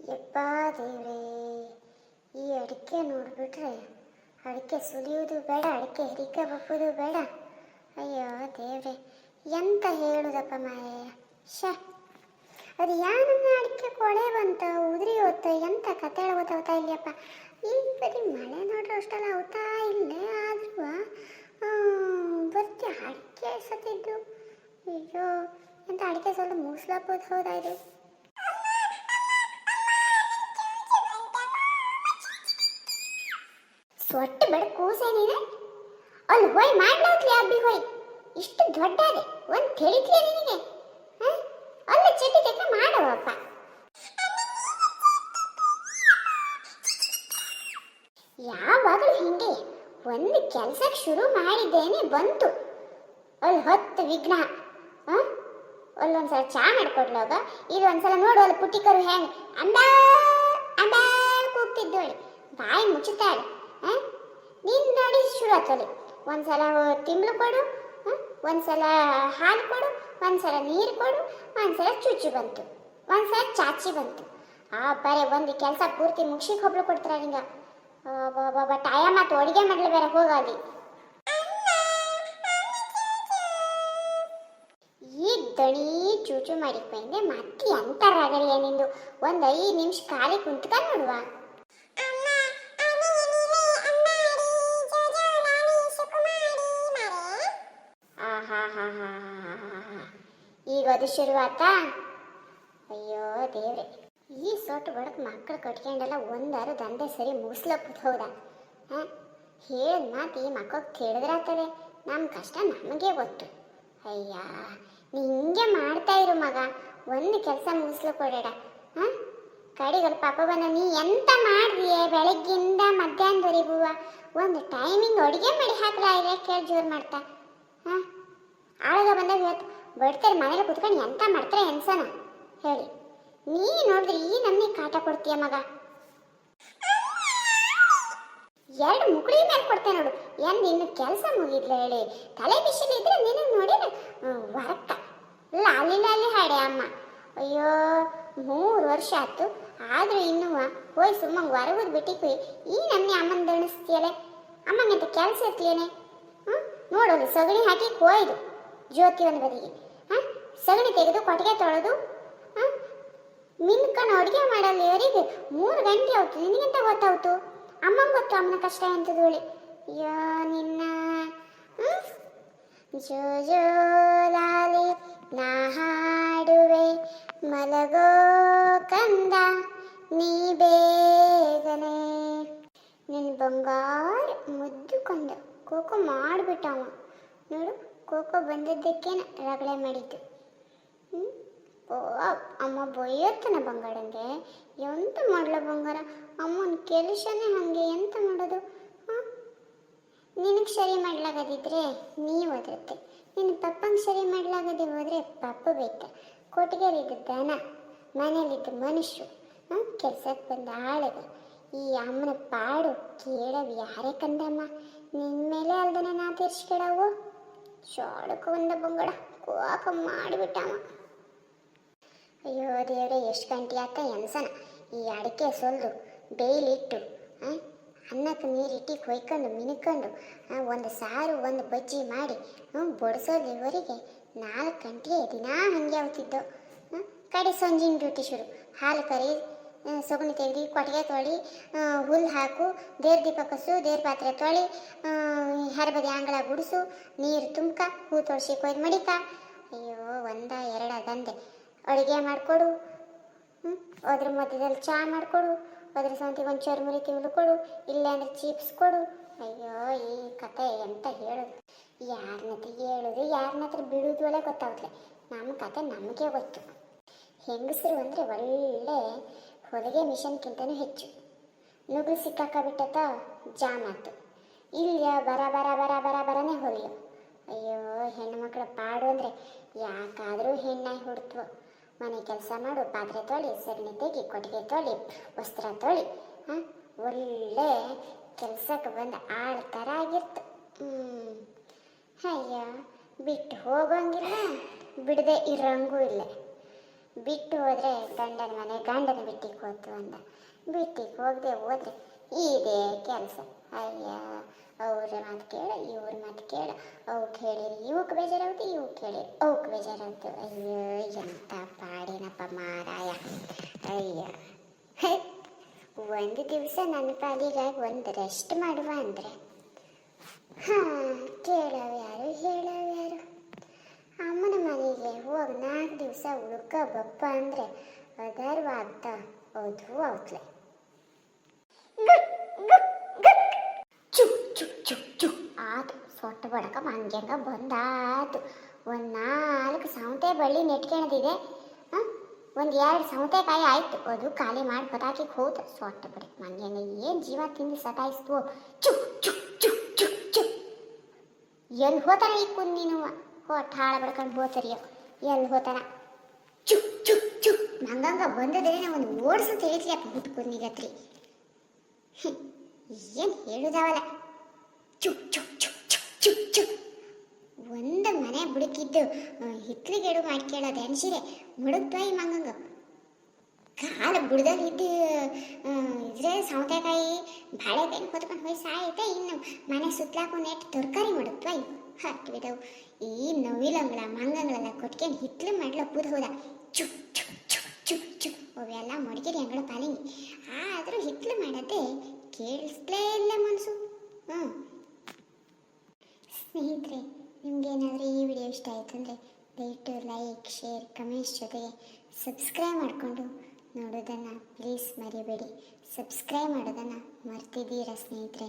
ಯಪ್ಪ ದೇವ್ರೇ, ಈ ಅಡಿಕೆ ನೋಡಿಬಿಟ್ರೆ ಅಡಿಕೆ ಸುಲಿಯೋದು ಬೇಡ, ಅಡಿಕೆ ಹಿರಿಕೆ ಬಪ್ಪುದು ಬೇಡ. ಅಯ್ಯೋ ದೇವ್ರೆ, ಎಂತ ಹೇಳುದಪ್ಪ ಮಾಯೇ. ಶ ಅದು ಯಾನನ್ನ ಅಡಿಕೆ ಕೊಳೆ ಬಂತ ಉದುರಿ ಹೋತ, ಎಂತ ಕತೆ ಗೊತ್ತಾಗ್ತಾ ಇಲ್ಲಪ್ಪ. ಈ ಬರೀ ಮಳೆ ನೋಡ್ರೆ ಅಷ್ಟೆಲ್ಲ ಹೋಗ್ತಾ ಇಲ್ಲೇ, ಆದ್ರೂ ಬರ್ತಿ ಅಡಿಕೆ ಸತ್ತಿದ್ದು. ಅಯ್ಯೋ ಎಂತ ಅಡಿಕೆ ಸ್ವಲ್ಪ ಮುಗಿಸ್ಲಾಕೋದು ಹೌದಾ ಇದು. ಸೊಟ್ಟು ಬೇಡ ಕೂಸೆ ನೀನೆ, ಅಲ್ಲಿ ಹೋಯ್ ಮಾಡ್ಲಾತ್ಲಿ ಅಬ್ಬಿ ಹೋಯ್. ಇಷ್ಟು ದೊಡ್ಡದೆ ಒಂದು ತಿಳಿದ್ಲಿ ನಿನಗೆ. ಅಲ್ಲ ಚಟಿ ತೆಕ್ಕ ಮಾಡವಪ್ಪ. ಯಾವಾಗಲೂ ಹಿಂಗೆ ಒಂದು ಕೆಲಸಕ್ಕೆ ಶುರು ಮಾಡಿದ್ದೇನೆ ಬಂತು ಅಲ್ಲಿ 10 ವಿಘ್ನ. ಅಲ್ಲೊಂದ್ಸಲ ಚಾ ಮಾಡ್ಕೊಡ್ಲಾಗ ಇದು ಒಂದ್ಸಲ ನೋಡು ಅಲ್ಲಿ ಪುಟ್ಟಿಕರು ಹೆಂಗೆ ಅಂಬಾ ಅಂಬಾ ಕೂಗ್ತಿದ್ದೋಳಿ, ಬಾಯಿ ಮುಚ್ಚುತ್ತಾಳೆ. ನೀನು ನೋಡಿ ಶುರು ಆತಲ್ಲಿ ಒಂದ್ಸಲ ತಿಂಬ್ಳು ಕೊಡು, ಒಂದ್ಸಲ ಹಾಲು ಕೊಡು, ಒಂದ್ಸಲ ನೀರು ಕೊಡು, ಒಂದ್ಸಲ ಚುಚ್ಚು ಬಂತು, ಒಂದ್ಸಲ ಚಾಚಿ ಬಂತು. ಬರೀ ಒಂದು ಕೆಲಸ ಪೂರ್ತಿ ಮುಗಿಸಿ ಕೊಬ್ಳು ಕೊಡ್ತಾರೆ ನಿಂಗ. ಬಾಬಾ ಟಾಯ ಮತ್ತು ಅಡುಗೆ ಮಾಡ್ಲಿ ಬೇರೆ ಹೋಗಲಿ. ಈ ದಣಿ ಚೂಚು ಮಾಡಿಕೊಂಡೆ ಮತ್ತೆ ಎಂತ ರಗಡಿಯ ನಿಂದು. ಒಂದು 5 ನಿಮಿಷ ಖಾಲಿ ಕುಂತ್ಕೊಂಡು ನೋಡುವ. ಈಗ ಅದು ಶುರುವಾತಾ. ಅಯ್ಯೋ ದೇವ್ರೆ, ಈ ಸೊಟ್ಟು ಬಡಕ್ ಮಕ್ಕಳು ಕಟ್ಕೊಂಡೆಲ್ಲ ಒಂದಾರು ದಂಧೆ ಸರಿ ಮುಗಿಸ್ಲಪ್ಪದು ಹೌದಾ. ಹೇಳಿದ ಮಾತು ಈ ಮಕ್ಕಳು ತಿಳಿದ್ರಾತವೆ, ನಮ್ಮ ಕಷ್ಟ ನಮಗೆ ಗೊತ್ತು. ಅಯ್ಯ ನೀ ಹಿಂಗೆ ಮಾಡ್ತಾ ಇರು ಮಗ, ಒಂದು ಕೆಲಸ ಮುಗಿಸ್ಲಕ್ಕೊಡೇಡ. ಕಡೆಗಲ್ಲಿ ಪಾಪ ಬಂದ ನೀ ಎಂತ ಮಾಡಿದೆಯೇ ಬೆಳಗ್ಗಿಂದ ಮಧ್ಯಾಹ್ನದವರೆಗೂ. ಒಂದು ಟೈಮಿಂಗ್ ಅಡುಗೆ ಮಾಡಿ ಹಾಕ್ಲಾ ಇದೆ ಕೇಳಿ ಜೋರು ಮಾಡ್ತಾ. ಆಳಗ ಬಂದಾಗ ಇವತ್ತು ಬಡ್ತಾರೆ ಮನೇಲಿ ಕುತ್ಕೊಂಡು ಎಂತ ಮಾಡ್ತಾರೆ ಎನ್ಸನ ಹೇಳಿ. ನೀ ನೋಡಿದ್ರೆ ಈ ನನ್ನೇ ಕಾಟ ಕೊಡ್ತೀಯ ಮಗ. 2 ಮುಗುಳಿ ಮೇಲೆ ಕೊಡ್ತೇನೆ ನೋಡು. ಇನ್ನು ಕೆಲಸ ಮುಗಿದ್ಲ ಹೇಳಿ ತಲೆ ಬಿಸಿಲು ಇದ್ರೆ ನಿನಗೆ ನೋಡಿ ಹೊರಕ್ಕ ಇಲ್ಲ ಅಲ್ಲಿ ಹಾಡೆ ಅಮ್ಮ. ಅಯ್ಯೋ 3 ವರ್ಷ ಆಯ್ತು, ಆದರೂ ಇನ್ನೂ ಹೋಯ್ ಸುಮ್ಮಂಗೆ ಹೊರಗೋದು ಬಿಟ್ಟಿಕ್ವಿ. ಈ ನನ್ನೇ ಅಮ್ಮನ ದಣಿಸ್ತೀಯಲೆ. ಅಮ್ಮಂಗಂತ ಕೆಲಸ ಇರ್ತೀಯೇನೆ. ನೋಡೋದು ಸಗಣಿ ಹಾಕಿ ಕೊಯ್ದು ಜ್ಯೋತಿ ಒಂದು ಬದಿಗೆ, ಸಗಣಿ ತೆಗೆದು ಕೊಟ್ಟಿಗೆ ತೊಳೆದು ಮಿನ್ಕನ್ನು ಅಡುಗೆ ಮಾಡಲ್ಲಿವರಿಗೆ 3 ಗಂಟೆ ಆಯ್ತು. ನಿನಗೆಂತ ಗೊತ್ತಾಯ್ತು? ಅಮ್ಮಂಗೆ ಗೊತ್ತು ಅಮ್ಮನ ಕಷ್ಟ ಎಂತದೋಳಿ. ಅಯ್ಯೋ ನಿನ್ನ ಜೋ ಜೋ ಲಾಲಿ ನಾ ಹಾಡುವೆ ಮಲಗೋ ಕಂದ ನೀ ಬೇಗನೆ. ನಿನ್ನ ಬಂಗಾರ ಮುದ್ದು ಕಂದ ಕೋಕೋ ಮಾಡಿಬಿಟ್ಟವ ನೋಡು. ಕೋಕೋ ಬಂದದ್ದಕ್ಕೇನ ರಗಳೆ ಮಾಡಿದ್ದು. ಓ ಅಮ್ಮ ಬೊಯ್ಯತ್ತನ ಬಂಗಾರಂಗೆ. ಎಂತ ಮಾಡಲ ಬಂಗಾರ, ಅಮ್ಮನ ಕೆಲಸನೇ ಹಾಗೆ. ಎಂತ ಮಾಡೋದು? ನಿನಗೆ ಸರಿ ಮಾಡ್ಲಾಗದಿದ್ರೆ ನೀವು ಓದುತ್ತೆ, ನಿನ್ನ ಪಪ್ಪಂಗೆ ಸರಿ ಮಾಡ್ಲಾಗದೆ ಹೋದರೆ ಪಪ್ಪ ಬೈತ. ಕೊಟ್ಟಿಗೆಲಿದ್ದ ದನ, ಮನೇಲಿದ್ದ ಮನುಷ್ಯರು, ಕೆಲ್ಸಕ್ಕೆ ಬಂದ ಆಳುಗ. ಈ ಅಮ್ಮನ ಪಾಡು ಕೇಳವು ಯಾರೇ ಕಂದಮ್ಮ? ನಿನ್ನ ಮೇಲೆ ಅಲ್ದನೆ ನಾ ತೀರ್ಸ್ಕೊಳವು. ಶಾಳಕ್ಕೆ ಒಂದ ಬಂಗಡ ಕೋಕ ಮಾಡಿಬಿಟ್ಟವ. ಅಯ್ಯೋ ದೇವ್ರೆ, ಎಷ್ಟು ಗಂಟೆ ಆತ ಎನ್ಸನ. ಈ ಅಡಿಕೆ ಸೊಲ್ದು ಬೇಯ್ಲಿಟ್ಟು ಅನ್ನಕ್ಕೆ ನೀರಿಟ್ಟು ಕೊಯ್ಕೊಂಡು ಮಿನ್ಕೊಂಡು ಒಂದು ಸಾರು ಒಂದು ಬಜ್ಜಿ ಮಾಡಿ ಬಡಿಸೋದು ಇವರಿಗೆ 4 ಗಂಟೆ ದಿನಾ ಹಂಗೆ ಆಗ್ತಿದ್ದೋ. ಕಡೆ ಸಂಜಿನ ಡ್ಯೂಟಿ ಶುರು. ಹಾಲು ಕರಿ, ಸೊಗಣಿ ತೆಗೆದು ಕೊಟ್ಟಿಗೆ ತೊಳಿ, ಹುಲ್ಲು ಹಾಕು, ದೇವ್ರ ದೀಪ ಕಸು, ದೇವ್ರ ಪಾತ್ರೆ ತೊಳಿ, ಹರಬದಿ ಆಂಗಳ ಗುಡಿಸು, ನೀರು ತುಂಬ್ಕ, ಹೂ ತೊಳ್ಸಿ ಕೊಯ್ದು ಮಡಿಕ. ಅಯ್ಯೋ 1-2 ದಂಧೆ. ಅಡುಗೆ ಮಾಡಿಕೊಡು, ಅದ್ರ ಮಧ್ಯದಲ್ಲಿ ಚಹಾ ಮಾಡಿಕೊಡು, ಅದ್ರ ಸಂತಿಗೆ ಒಂದು ಚರ್ಮುರಿ ತಿಂಗಳು ಕೊಡು, ಇಲ್ಲೇ ಅಂದರೆ ಚೀಪ್ಸ್ ಕೊಡು. ಅಯ್ಯೋ ಈ ಕತೆ ಎಂತ ಹೇಳೋದು? ಯಾರನ್ನತ್ರ ಹೇಳೋದು ಯಾರನ್ನತ್ರ ಬಿಡೋದು ಒಳ್ಳೆ ಗೊತ್ತಾಗತ್ಲೆ. ನಮ್ಮ ಕತೆ ನಮಗೆ ಗೊತ್ತು. ಹೆಂಗಸರು ಅಂದರೆ ಒಳ್ಳೆ ಹೊಲಿಗೆ ಮಿಷನ್ಗಿಂತನೂ ಹೆಚ್ಚು. ನುಗ್ಗು ಸಿಕ್ಕಾಕಬಿಟ್ಟತ ಜಾಮಾತು. ಇಲ್ಲಿಯ ಬರನೇ ಹೊಲಿಯೋ. ಅಯ್ಯೋ ಹೆಣ್ಣುಮಕ್ಳ ಪಾಡು ಅಂದರೆ ಯಾಕಾದರೂ ಹೆಣ್ಣಾಗಿ ಹುಡ್ತವೋ. ಮನೆ ಕೆಲಸ ಮಾಡು, ಪಾತ್ರೆ ತೊಳಿ, ಸಗಣಿ ತೆಗಿ, ಕೊಟ್ಟಿಗೆ ತೊಳಿ, ವಸ್ತ್ರ ತೊಳಿ, ಒಳ್ಳೆ ಕೆಲಸಕ್ಕೆ ಬಂದು ಆಳ ಥರ ಆಗಿರ್ತು. ಅಯ್ಯ ಬಿಟ್ಟು ಹೋಗೋಂಗಿಲ್ಲ, ಬಿಡದೆ ಇರೋಂಗೂ ಇಲ್ಲ. ಬಿಟ್ಟು ಹೋದರೆ ಗಂಡನ ಮನೆ ಗಂಡನ ಬಿಟ್ಟಿಗೆ ಹೋತು ಅಂದ. ಬಿಟ್ಟಿಗೆ ಹೋಗದೆ ಹೋದ್ರೆ ಇದೇ ಕೆಲಸ. ಅಯ್ಯ, ಅವ್ರ ಮಾತು ಕೇಳ, ಇವ್ರ ಮಾತು ಕೇಳ, ಅವಕ್ಕೆ ಹೇಳಿರಿ ಇವಕ್ಕೆ ಬೇಜಾರಾಗುತ್ತೆ, ಇವಕ್ಕೆ ಹೇಳಿರಿ ಅವಕ್ಕೆ ಬೇಜಾರಾಗುತ್ತೆ. ಅಯ್ಯೋ, ಎಂಥ ಪಾಡೇನಪ್ಪ ಮಾರಾಯ. ಅಯ್ಯ, ಒಂದು ದಿವಸ ನನ್ನ ಪಾಲಿಗಾಗಿ ಒಂದು ರೆಸ್ಟ್ ಮಾಡುವ ಅಂದರೆ ಕೇಳವ್ ಯಾರು, ಹೇಳವ್ ಯಾರು? ಅಮ್ಮನ ಮನೆಗೆ ಹೋಗಿ 4 ದಿವಸ ಉಳ್ಕ ಬಪ್ಪ ಅಂದರೆ ಅದರ್ವಾಗ್ತ ಹೌದು ಅವತ್ಲೆ ಚುಕ್ ಚುಕ್ ಚುಕ್ ಚುಕ್ ಆತು. ಸೊಟ್ಟ ಬಡಕ ಮಂಗ್ಯಂಗ ಬಂದಾತು. ಒಂದು 4 ಸೌತೆ ಬಳ್ಳಿ ನೆಟ್ಕೊಳದಿದೆ. ಒಂದು 2 ಸೌತೆಕಾಯಿ ಆಯ್ತು, ಅದು ಖಾಲಿ ಮಾಡಿ ಪಟಾಕಿಗೆ ಹೋದ. ಸೊಟ್ಟ ಬಡಕ ಮಂಗ್ಯಂಗ ಏನು ಜೀವ ತಿಂದು ಸತಾಯಿಸ್ತು. ಚುಕ್ ಚುಕ್ ಚುಕ್ ಚುಕ್ ಚುಕ್. ಎಲ್ಲಿ ಹೋತಾನ ಈ ಕುಂದ್ ನೀನು? ಹೊಟ್ಟ ಹಾಳ ಬಡ್ಕೊಂಡು ಹೋತರಿಯ, ಎಲ್ಲಿ ಹೋತಾನ? ಚುಕ್ ಚುಕ್ ಚುಕ್. ಮಂಗಂಗ ಬಂದದ್ರೆ ಒಂದು ಓಡಿಸು ತಿಳಿತ್ರಿ ಅಪ್ಪ ಹುಟ್ಕೊಂಡ್ನಿಗತ್ರಿ. ಏನು ಹೇಳುದಾವಲ್ಲ. ಚುಕ್ ಚುಕ್ ಚುಕ್ ಚುಕ್ ಚುಕ್ ಚುಕ್. ಒಂದು ಮನೆ ಬುಡಕಿದ್ದು ಹಿತ್ಲಿಗೆಡು ಮಾಡ್ಕೇಳೋದು ಅನ್ಸಿರೆ ಮುಡುಕ್ತ ಈ ಮಂಗಂಗ. ಕಾಲು ಬುಡದಲ್ಲಿ ಇದ್ದು ಇದ್ರೆ ಸೌತೆಕಾಯಿ ಬಾಳೆಕಾಯಿ ಹೊತ್ಕೊಂಡು ಹೋಗಿ ಸಾಯ್ತೆ. ಇನ್ನು ಮನೆ ಸುತ್ತಲಾಕೊಂಡು ನೆಟ್ಟು ತರಕಾರಿ ಮಾಡುತ್ತವ ಇವು ಹಾಕಿಬಿಡವು. ಈ ನವಿಲಂಗಳ ಮಂಗಂಗಳೆಲ್ಲ ಕೊಟ್ಕೊಂಡು ಹಿತ್ಲು ಮಾಡ್ಲ ಕೂದ ಹೋದ. ಚುಕ್ ಚುಕ್ ಚುಕ್ ಚುಕ್ ಚುಕ್. ಅವೆಲ್ಲ ಮಡಗಿರಿ ಅಂಗಳ ಪಾಲಿಂಗಿ. ಆದರೂ ಹಿತ್ಲು ಮಾಡತ್ತೆ ಕೇಳಿಸ್ಲೇ ಇಲ್ಲ ಮನಸ್ಸು. ಸ್ನೇಹಿತರೆ, ನಿಮ್ಗೇನಾದರೂ ಈ ವಿಡಿಯೋ ಇಷ್ಟ ಆಯಿತು ಅಂದರೆ ದಯವಿಟ್ಟು ಲೈಕ್, ಶೇರ್, ಕಮೆಂಟ್ಸ್ ಜೊತೆಗೆ ಸಬ್ಸ್ಕ್ರೈಬ್ ಮಾಡಿಕೊಂಡು ನೋಡೋದನ್ನು ಪ್ಲೀಸ್ ಮರಿಬೇಡಿ. ಸಬ್ಸ್ಕ್ರೈಬ್ ಮಾಡೋದನ್ನು ಮರ್ತಿದ್ದೀರಾ ಸ್ನೇಹಿತರೆ?